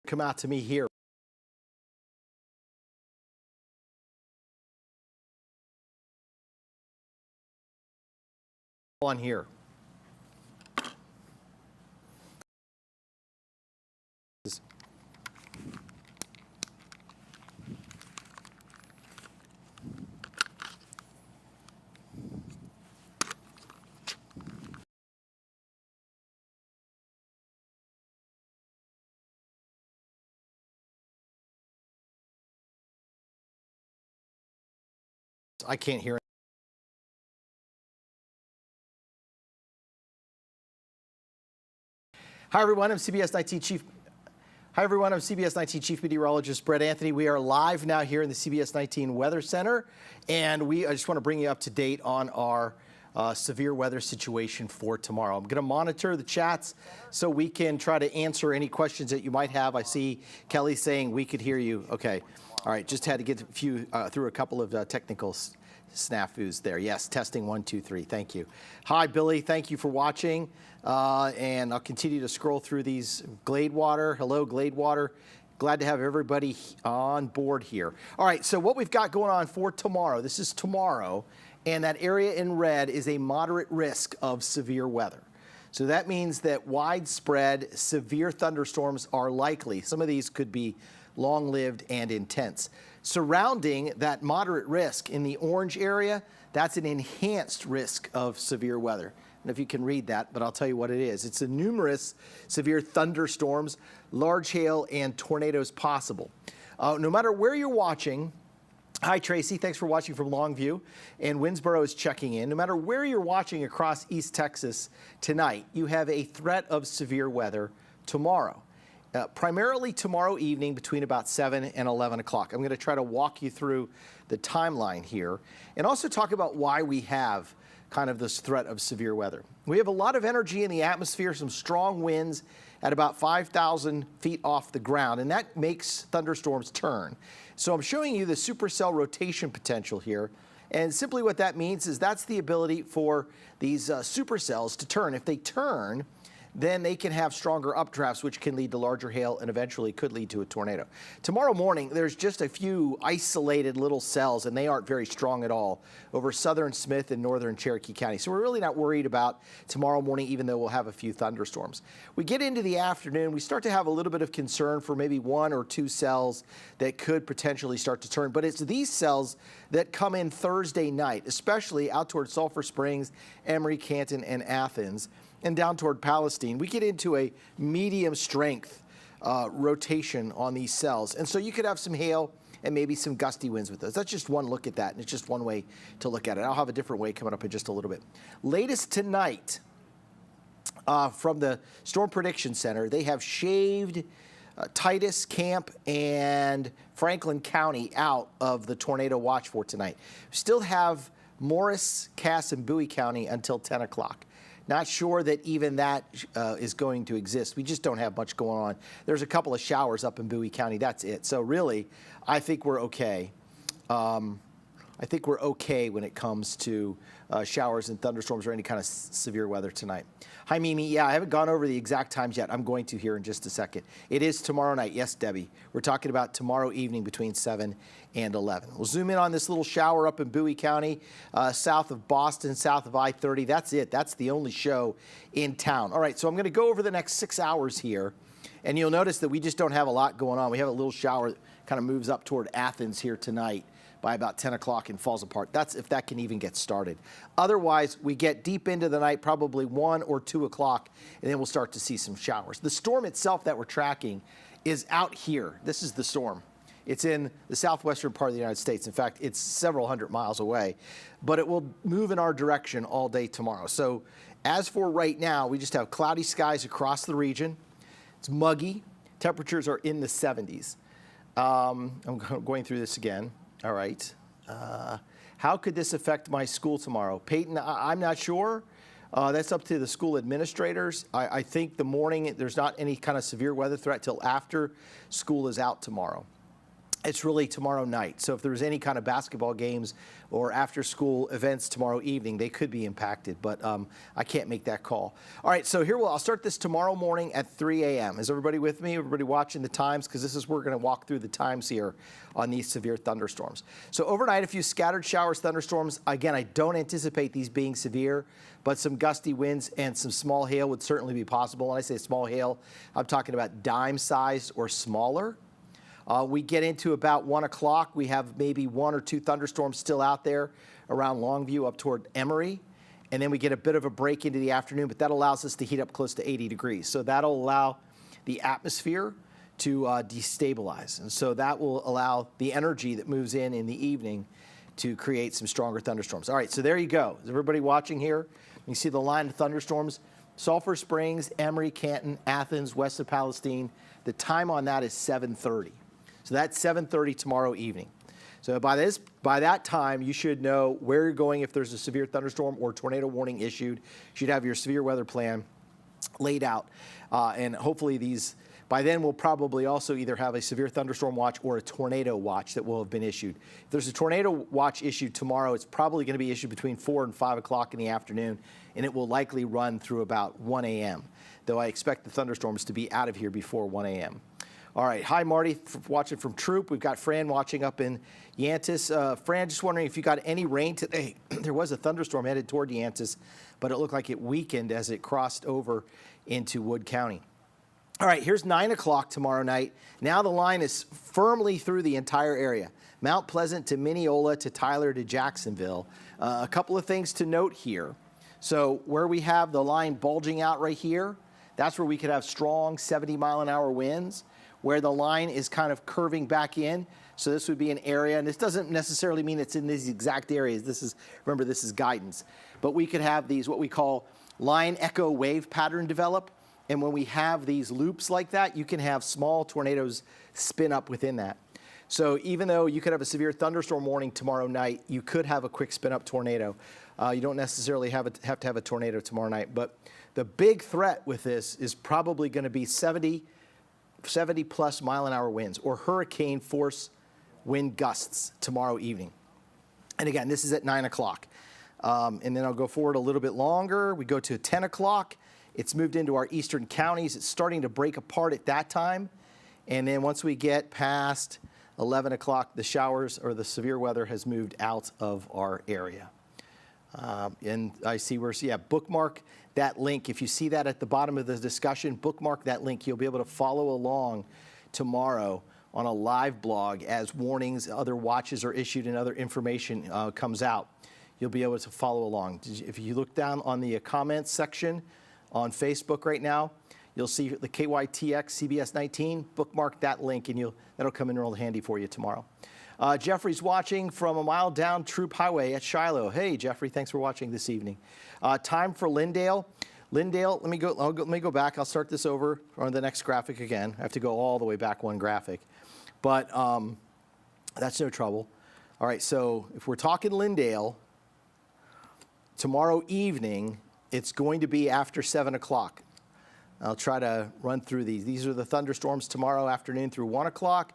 come out to me here. On here. I can't hear. Hi everyone, I'm CBS 19 Chief. Hi everyone, I'm CBS 19 Chief Meteorologist Brett Anthony. We are live now here in the CBS 19 Weather Center, and I just want to bring you up to date on our severe weather situation for tomorrow. I'm going to monitor the chats so we can try to answer any questions that you might have. I see Kelly saying we could hear you. Okay, all right. Just had to get through a couple of technical snafus there. Yes, testing 1, 2, 3. Thank you. Hi, Billy. Thank you for watching. And I'll continue to scroll through these. Gladewater. Hello, Gladewater. Glad to have everybody on board here. All right, so what we've got going on for tomorrow, this is tomorrow, and that area in red is a moderate risk of severe weather. So that means that widespread severe thunderstorms are likely. Some of these could be long-lived and intense. Surrounding that moderate risk in the orange area, that's an enhanced risk of severe weather. I don't know if you can read that, but I'll tell you what it is. It's a numerous severe thunderstorms, large hail, and tornadoes possible. No matter where you're watching, hi Tracy, thanks for watching from Longview, and Winsboro is checking in. No matter where you're watching across East Texas tonight, you have a threat of severe weather tomorrow. Primarily tomorrow evening between about 7 and 11 o'clock. I'm going to try to walk you through the timeline here and also talk about why we have kind of this threat of severe weather. We have a lot of energy in the atmosphere, some strong winds at about 5,000 feet off the ground, and that makes thunderstorms turn. So I'm showing you the supercell rotation potential here. And simply what that means is that's the ability for these supercells to turn. If they turn, then they can have stronger updrafts, which can lead to larger hail and eventually could lead to a tornado. Tomorrow morning, there's just a few isolated little cells, and they aren't very strong at all, over southern Smith and northern Cherokee County. So we're really not worried about tomorrow morning, even though we'll have a few thunderstorms. We get into the afternoon, we start to have a little bit of concern for maybe 1 or 2 cells that could potentially start to turn. But it's these cells that come in Thursday night, especially out toward Sulphur Springs, Emory, Canton, and Athens, and down toward Palestine. We get into a medium strength rotation on these cells. And so you could have some hail and maybe some gusty winds with those. That's just one look at that, and it's just one way to look at it. I'll have a different way coming up in just a little bit. Latest tonight from the Storm Prediction Center, they have shaved Titus, Camp, and Franklin County out of the tornado watch for tonight. Still have Morris, Cass, and Bowie County until 10 o'clock. Not sure that even that is going to exist. We just don't have much going on. There's a couple of showers up in Bowie County. That's it. So really, I think we're okay. I think we're okay when it comes to showers and thunderstorms or any kind of severe weather tonight. Hi, Mimi. Yeah, I haven't gone over the exact times yet. I'm going to here in just a second. It is tomorrow night. Yes, Debbie. We're talking about tomorrow evening between 7 and 11. We'll zoom in on this little shower up in Bowie County, south of Boston, south of I-30. That's it. That's the only show in town. All right, so I'm going to go over the next 6 hours here, and you'll notice that we just don't have a lot going on. We have a little shower that kind of moves up toward Athens here tonight by about 10 o'clock and falls apart. That's if that can even get started. Otherwise, we get deep into the night, probably 1 or 2 o'clock, and then we'll start to see some showers. The storm itself that we're tracking is out here. This is the storm. It's in the southwestern part of the United States. In fact, it's several hundred miles away, but it will move in our direction all day tomorrow. So as for right now, we just have cloudy skies across the region. It's muggy. Temperatures are in the 70s. I'm going through this again. All right. How could this affect my school tomorrow? Peyton, I'm not sure. That's up to the school administrators. I think the morning, there's not any kind of severe weather threat till after school is out tomorrow. It's really tomorrow night. So if there's any kind of basketball games or after school events tomorrow evening, they could be impacted, but I can't make that call. All right, so I'll start this tomorrow morning at 3 a.m. Is everybody with me? Everybody watching the times? Because we're going to walk through the times here on these severe thunderstorms. So overnight, a few scattered showers, thunderstorms. Again, I don't anticipate these being severe, but some gusty winds and some small hail would certainly be possible. When I say small hail, I'm talking about dime-sized or smaller. We get into about 1 o'clock. We have maybe 1 or 2 thunderstorms still out there around Longview up toward Emory. And then we get a bit of a break into the afternoon, but that allows us to heat up close to 80 degrees. So that'll allow the atmosphere to destabilize. And so that will allow the energy that moves in the evening to create some stronger thunderstorms. All right, so there you go. Is everybody watching here? You see the line of thunderstorms. Sulphur Springs, Emory, Canton, Athens, west of Palestine. The time on that is 7:30. So that's 7:30 tomorrow evening. So by that time, you should know where you're going if there's a severe thunderstorm or tornado warning issued. You should have your severe weather plan laid out. And hopefully by then we'll probably also either have a severe thunderstorm watch or a tornado watch that will have been issued. If there's a tornado watch issued tomorrow, it's probably going to be issued between 4 and 5 o'clock in the afternoon, and it will likely run through about 1 a.m., though I expect the thunderstorms to be out of here before 1 a.m. All right. Hi, Marty, watching from Troop. We've got Fran watching up in Yantis. Fran, just wondering if you got any rain today. There was a thunderstorm headed toward Yantis, but it looked like it weakened as it crossed over into Wood County. All right, here's 9 o'clock tomorrow night. Now the line is firmly through the entire area. Mount Pleasant to Mineola to Tyler to Jacksonville. A couple of things to note here. So where we have the line bulging out right here, that's where we could have strong 70-mile-an-hour winds. Where the line is kind of curving back in. So this would be an area, and this doesn't necessarily mean it's in these exact areas. Remember, this is guidance. But we could have these, what we call line echo wave pattern develop. And when we have these loops like that, you can have small tornadoes spin up within that. So even though you could have a severe thunderstorm warning tomorrow night, you could have a quick spin up tornado. You don't necessarily have to have a tornado tomorrow night. But the big threat with this is probably going to be 70-plus mile-an-hour winds or hurricane force wind gusts tomorrow evening. And again, this is at 9 o'clock. And then I'll go forward a little bit longer. We go to 10 o'clock. It's moved into our eastern counties. It's starting to break apart at that time. And then once we get past 11 o'clock, the showers or the severe weather has moved out of our area. And I see bookmark that link. If you see that at the bottom of the discussion, bookmark that link. You'll be able to follow along tomorrow on a live blog as warnings, other watches are issued, and other information comes out. You'll be able to follow along. If you look down on the comments section on Facebook right now, you'll see the KYTX CBS 19. Bookmark that link, and that'll come in real handy for you tomorrow. Jeffrey's watching from a mile down Troop Highway at Shiloh. Hey, Jeffrey, thanks for watching this evening. Time for Lindale. Lindale, let me go back. I'll start this over on the next graphic again. I have to go all the way back one graphic, but that's no trouble. All right, so if we're talking Lindale, tomorrow evening, it's going to be after 7 o'clock. I'll try to run through these. These are the thunderstorms tomorrow afternoon through 1 o'clock.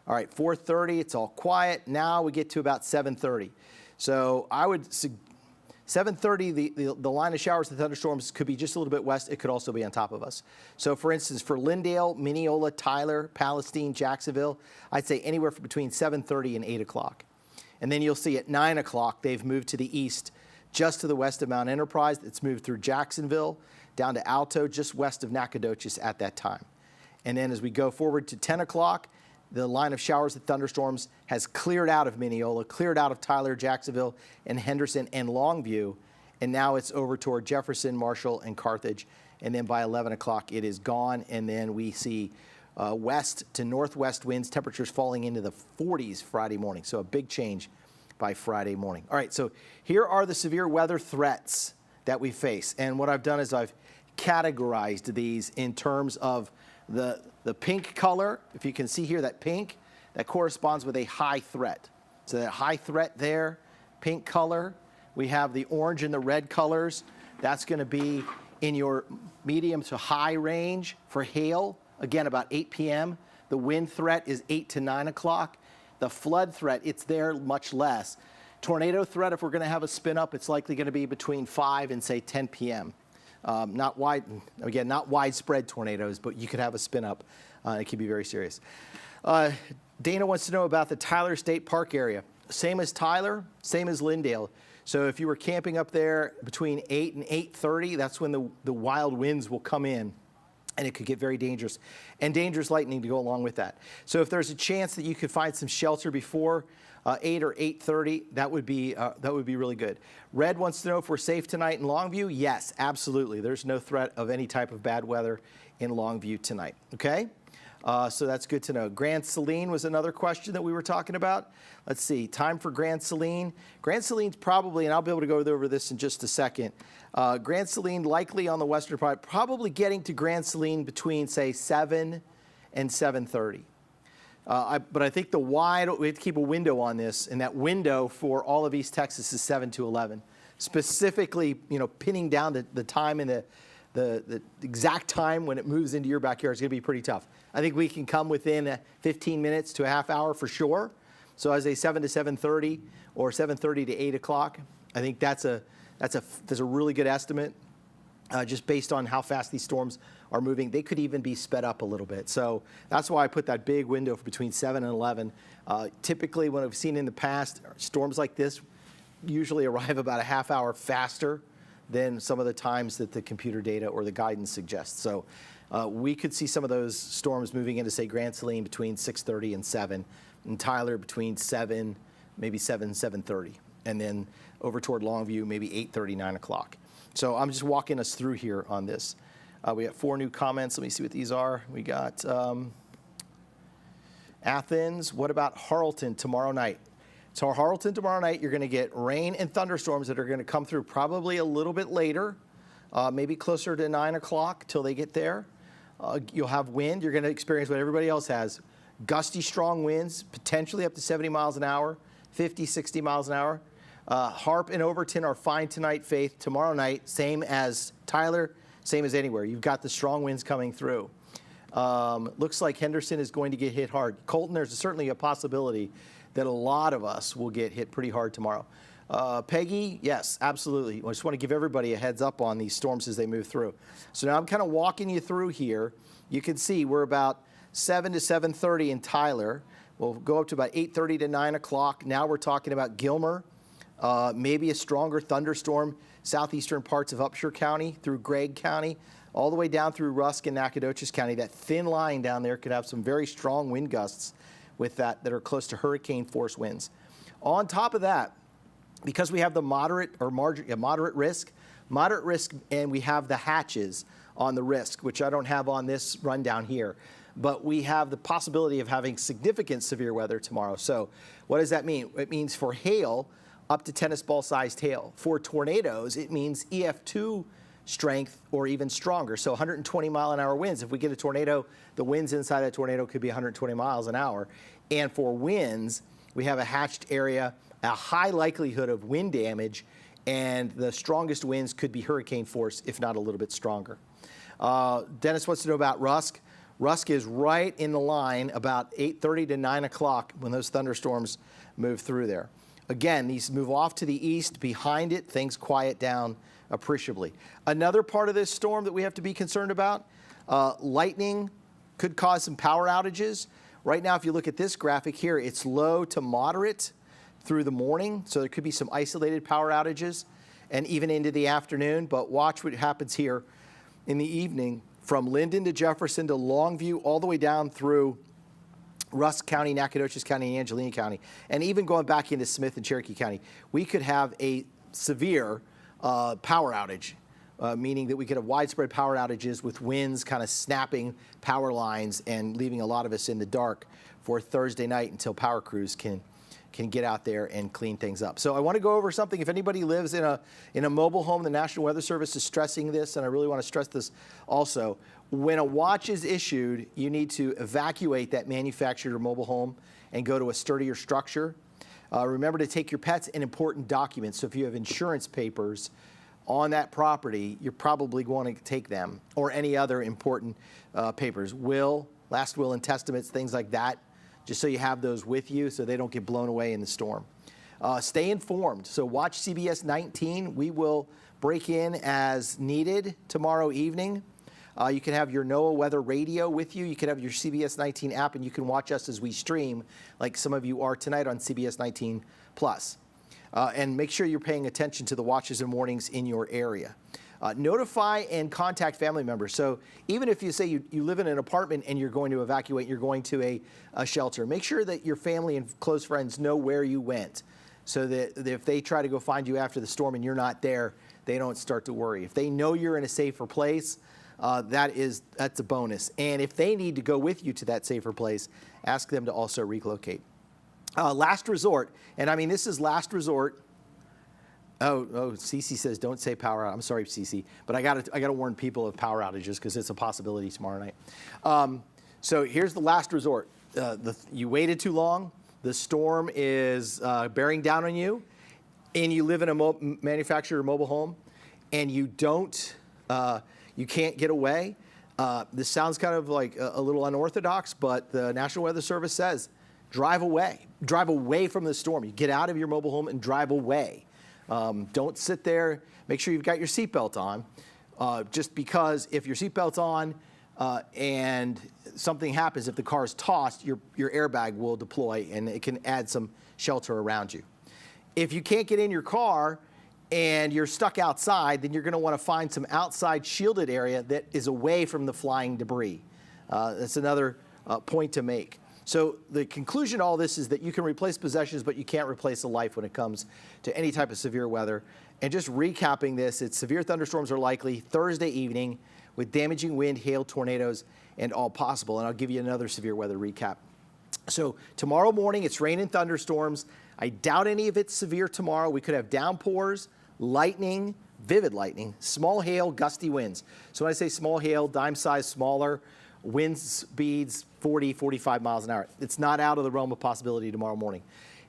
All right, 4:30, it's all quiet. Now we get to about 7:30. So I would 7:30, the line of showers and thunderstorms could be just a little bit west. It could also be on top of us. So for instance, for Lindale, Mineola, Tyler, Palestine, Jacksonville, I'd say anywhere from between 7:30 and 8 o'clock. And then you'll see at 9 o'clock, they've moved to the east, just to the west of Mount Enterprise. It's moved through Jacksonville, down to Alto, just west of Nacogdoches at that time. And then as we go forward to 10 o'clock, the line of showers and thunderstorms has cleared out of Mineola, cleared out of Tyler, Jacksonville, and Henderson, and Longview. And now it's over toward Jefferson, Marshall, and Carthage. And then by 11 o'clock, it is gone. And then we see west to northwest winds, temperatures falling into the 40s Friday morning. So a big change by Friday morning. All right, so here are the severe weather threats that we face. And what I've done is I've categorized these in terms of the pink color. If you can see here, that pink, that corresponds with a high threat. So that high threat there, pink color. We have the orange and the red colors. That's going to be in your medium to high range for hail. Again, about 8 p.m. The wind threat is 8 to 9 o'clock. The flood threat, it's there much less. Tornado threat, if we're going to have a spin up, it's likely going to be between 5 and say 10 p.m. Not widespread tornadoes, but you could have a spin up. It could be very serious. Dana wants to know about the Tyler State Park area. Same as Tyler, same as Lindale. So if you were camping up there between 8 and 8:30, that's when the wild winds will come in, and it could get very dangerous, and dangerous lightning to go along with that. So if there's a chance that you could find some shelter before 8 or 8:30, that would be really good. Red wants to know if we're safe tonight in Longview. Yes, absolutely. There's no threat of any type of bad weather in Longview tonight. Okay. So that's good to know. Grand Saline was another question that we were talking about. Let's see, time for Grand Saline. Grand Saline's probably, and I'll be able to go over this in just a second. Grand Saline likely on the western part, probably getting to Grand Saline between, say, 7 and 7:30. But I think we have to keep a window on this, and that window for all of East Texas is 7 to 11. Specifically, pinning down the time and the exact time when it moves into your backyard is going to be pretty tough. I think we can come within 15 minutes to a half hour for sure. So as a 7 to 7:30 or 7:30 to 8 o'clock, I think that's a really good estimate, just based on how fast these storms are moving. They could even be sped up a little bit. So that's why I put that big window for between 7 and 11. Typically, what I've seen in the past, storms like this usually arrive about a half hour faster than some of the times that the computer data or the guidance suggests. So we could see some of those storms moving into, say, Grand Saline between 6:30 and 7, and Tyler between 7, maybe 7:30, and then over toward Longview, maybe 8:30, 9 o'clock. So I'm just walking us through here on this. We have 4 new comments. Let me see what these are. We got Athens. What about Harleton tomorrow night? So Harleton tomorrow night, you're going to get rain and thunderstorms that are going to come through probably a little bit later, maybe closer to 9 o'clock till they get there. You'll have wind. You're going to experience what everybody else has. Gusty, strong winds, potentially up to 70 miles an hour, 50, 60 miles an hour. Harp and Overton are fine tonight, Faith. Tomorrow night, same as Tyler, same as anywhere. You've got the strong winds coming through. Looks like Henderson is going to get hit hard. Colton, there's certainly a possibility that a lot of us will get hit pretty hard tomorrow. Peggy, yes, absolutely. I just want to give everybody a heads up on these storms as they move through. So now I'm kind of walking you through here. You can see we're about 7 to 7:30 in Tyler. We'll go up to about 8:30 to 9 o'clock. Now we're talking about Gilmer, maybe a stronger thunderstorm, southeastern parts of Upshur County through Gregg County, all the way down through Rusk and Nacogdoches County. That thin line down there could have some very strong wind gusts with that are close to hurricane force winds. On top of that, because we have the moderate risk, and we have the hatches on the risk, which I don't have on this rundown here, but we have the possibility of having significant severe weather tomorrow. So what does that mean? It means for hail, up to tennis ball sized hail. For tornadoes, it means EF2 strength or even stronger. So 120 mile an hour winds. If we get a tornado, the winds inside that tornado could be 120 miles an hour. And for winds, we have a hatched area, a high likelihood of wind damage, and the strongest winds could be hurricane force, if not a little bit stronger. Dennis wants to know about Rusk. Rusk is right in the line about 8:30 to 9 o'clock when those thunderstorms move through there. Again, these move off to the east. Behind it, things quiet down appreciably. Another part of this storm that we have to be concerned about, lightning could cause some power outages. Right now, if you look at this graphic here, it's low to moderate through the morning, so there could be some isolated power outages and even into the afternoon. But watch what happens here in the evening from Linden to Jefferson to Longview, all the way down through Rusk County, Nacogdoches County, and Angelina County, and even going back into Smith and Cherokee County. We could have a severe power outage, meaning that we could have widespread power outages with winds kind of snapping power lines and leaving a lot of us in the dark for Thursday night until power crews can get out there and clean things up. So I want to go over something. If anybody lives in a mobile home, the National Weather Service is stressing this, and I really want to stress this also. When a watch is issued, you need to evacuate that manufactured or mobile home and go to a sturdier structure. Remember to take your pets and important documents. So if you have insurance papers on that property, you're probably going to take them, or any other important papers. Will, last will and testaments, things like that, just so you have those with you so they don't get blown away in the storm. Stay informed. So watch CBS 19. We will break in as needed tomorrow evening. You can have your NOAA weather radio with you. You can have your CBS 19 app, and you can watch us as we stream, like some of you are tonight on CBS 19 Plus. And make sure you're paying attention to the watches and warnings in your area. Notify and contact family members. So even if you say you live in an apartment and you're going to evacuate, you're going to a shelter, make sure that your family and close friends know where you went, so that if they try to go find you after the storm and you're not there, they don't start to worry. If they know you're in a safer place, that's a bonus. And if they need to go with you to that safer place, ask them to also relocate. Last resort, and I mean, this is last resort. Oh, Cece says don't say power out. I'm sorry, Cece, but I gotta warn people of power outages because it's a possibility tomorrow night. So here's the last resort. You waited too long. The storm is bearing down on you, and you live in a manufactured or mobile home, and you can't get away. This sounds kind of like a little unorthodox, but the National Weather Service says drive away. Drive away from the storm. You get out of your mobile home and drive away. Don't sit there. Make sure you've got your seatbelt on. Just because if your seatbelt's on and something happens, if the car is tossed, your airbag will deploy and it can add some shelter around you. If you can't get in your car and you're stuck outside, then you're going to want to find some outside shielded area that is away from the flying debris. That's another point to make. So the conclusion to all this is that you can replace possessions, but you can't replace a life when it comes to any type of severe weather. And just recapping this, severe thunderstorms are likely Thursday evening with damaging wind, hail, tornadoes, and all possible. And I'll give you another severe weather recap. So tomorrow morning, it's rain and thunderstorms. I doubt any of it's severe tomorrow. We could have downpours, lightning, vivid lightning, small hail, gusty winds. So when I say small hail, dime size, smaller, wind speeds 40, 45 miles an hour. It's not out of the realm of possibility tomorrow morning.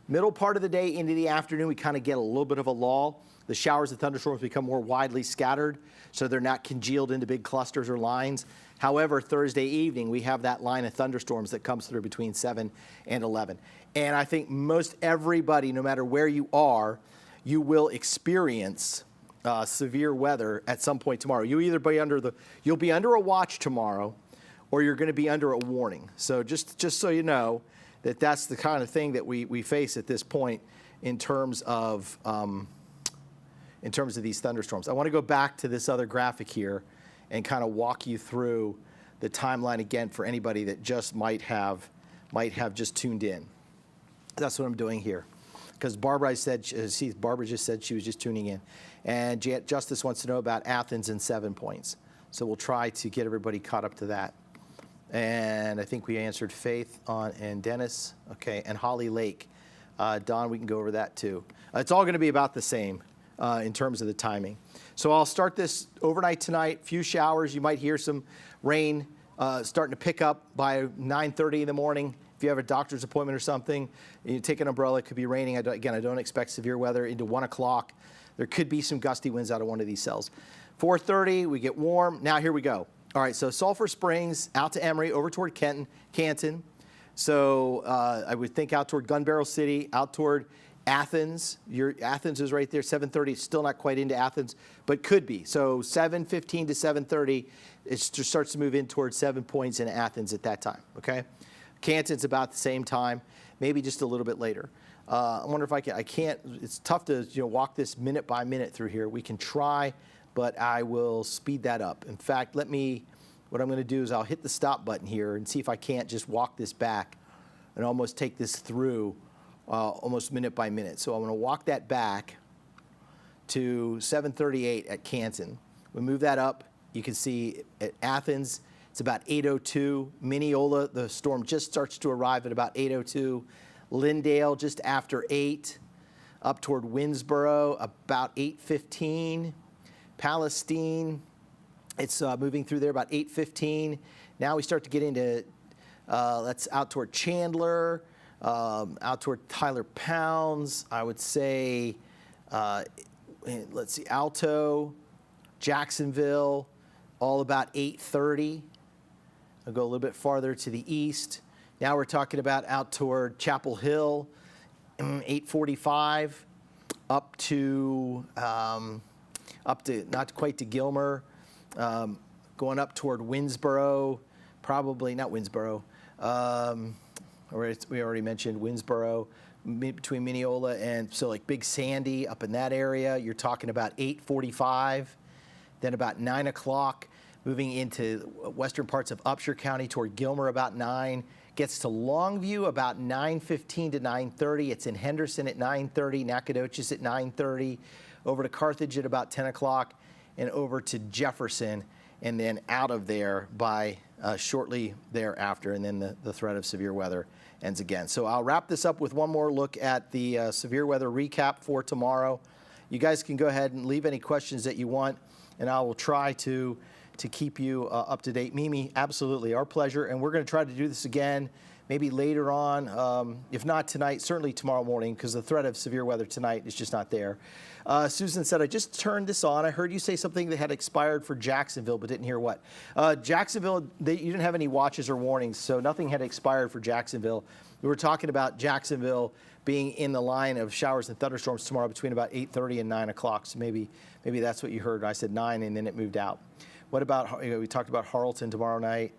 Middle part of the day into the afternoon, we kind of get a little bit of a lull. The showers and thunderstorms become more widely scattered, so they're not congealed into big clusters or lines. However, Thursday evening, we have that line of thunderstorms that comes through between 7 and 11. And I think most everybody, no matter where you are, you will experience severe weather at some point tomorrow. You'll be under a watch tomorrow, or you're going to be under a warning. So just so you know that that's the kind of thing that we face at this point in terms of these thunderstorms. I want to go back to this other graphic here and kind of walk you through the timeline again for anybody that just might have just tuned in. That's what I'm doing here, because Barbara just said she was just tuning in, and Justice wants to know about Athens and 7 points. So we'll try to get everybody caught up to that. And I think we answered Faith and Dennis, okay, and Holly Lake. Don, we can go over that too. It's all going to be about the same in terms of the timing. So I'll start this overnight tonight. Few showers. You might hear some rain starting to pick up by 9:30 in the morning. If you have a doctor's appointment or something, you take an umbrella. It could be raining. Again, I don't expect severe weather into 1 o'clock. There could be some gusty winds out of one of these cells. 4:30, we get warm. Now here we go. All right, so Sulphur Springs, out to Emory, over toward Canton. So I would think out toward Gun Barrel City, out toward Athens. Athens is right there, 7:30. Still not quite into Athens, but could be. So 7:15 to 7:30, it just starts to move in towards 7 points in Athens at that time, okay? Canton's about the same time, maybe just a little bit later. I wonder if I can't, it's tough to walk this minute by minute through here. We can try, but I will speed that up. In fact, what I'm going to do is I'll hit the stop button here and see if I can't just walk this back and almost take this through almost minute by minute. So I'm going to walk that back to 7:38 at Canton. We move that up. You can see at Athens, it's about 8:02. Mineola, the storm just starts to arrive at about 8:02. Lindale, just after 8. Up toward Winnsboro, about 8:15. Palestine, it's moving through there about 8:15. Now we start to get into, that's out toward Chandler, out toward Tyler Pounds. I would say, let's see, Alto, Jacksonville, all about 8:30. I'll go a little bit farther to the east. Now we're talking about out toward Chapel Hill, 845, up to not quite to Gilmer, going up toward Winnsboro, probably not Winnsboro. We already mentioned Winnsboro, between Mineola and so like Big Sandy up in that area. You're talking about 845, then about 9 o'clock, moving into western parts of Upshur County toward Gilmer about 9. Gets to Longview about 9:15 to 9:30. It's in Henderson at 9:30, Nacogdoches at 9:30, over to Carthage at about 10 o'clock, and over to Jefferson, and then out of there by shortly thereafter, and then the threat of severe weather ends again. So I'll wrap this up with one more look at the severe weather recap for tomorrow. You guys can go ahead and leave any questions that you want, and I will try to keep you up to date. Mimi, absolutely, our pleasure, and we're going to try to do this again maybe later on, if not tonight, certainly tomorrow morning, because the threat of severe weather tonight is just not there. Susan said, I just turned this on. I heard you say something that had expired for Jacksonville, but didn't hear what. Jacksonville, you didn't have any watches or warnings, so nothing had expired for Jacksonville. We were talking about Jacksonville being in the line of showers and thunderstorms tomorrow between about 8:30 and 9 o'clock, so maybe that's what you heard. I said 9, and then it moved out. What about, we talked about Harleton tomorrow night.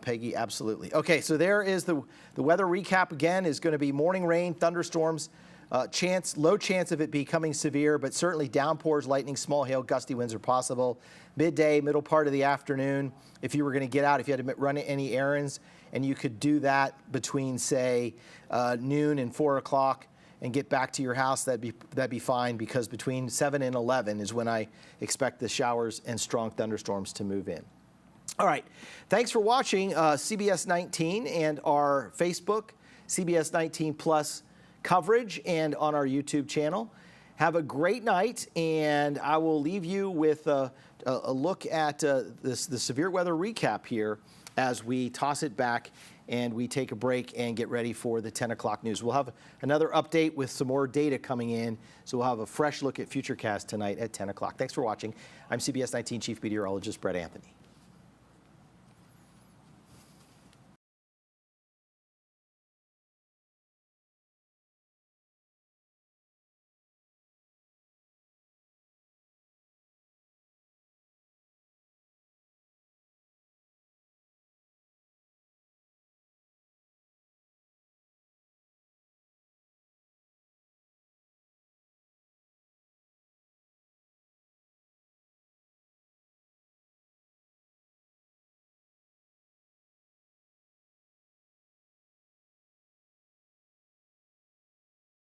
Peggy, absolutely. Okay, so there is the weather recap again. Is going to be morning rain, thunderstorms, low chance of it becoming severe, but certainly downpours, lightning, small hail, gusty winds are possible. Midday, middle part of the afternoon, if you were going to get out, if you had to run any errands, and you could do that between, say, noon and 4 o'clock, and get back to your house, that'd be fine, because between 7 and 11 is when I expect the showers and strong thunderstorms to move in. All right, thanks for watching CBS 19 and our Facebook, CBS 19 Plus coverage, and on our YouTube channel. Have a great night, and I will leave you with a look at the severe weather recap here as we toss it back and we take a break and get ready for the 10 o'clock news. We'll have another update with some more data coming in, so we'll have a fresh look at Futurecast tonight at 10 o'clock. Thanks for watching. I'm CBS 19 Chief Meteorologist Brett Anthony.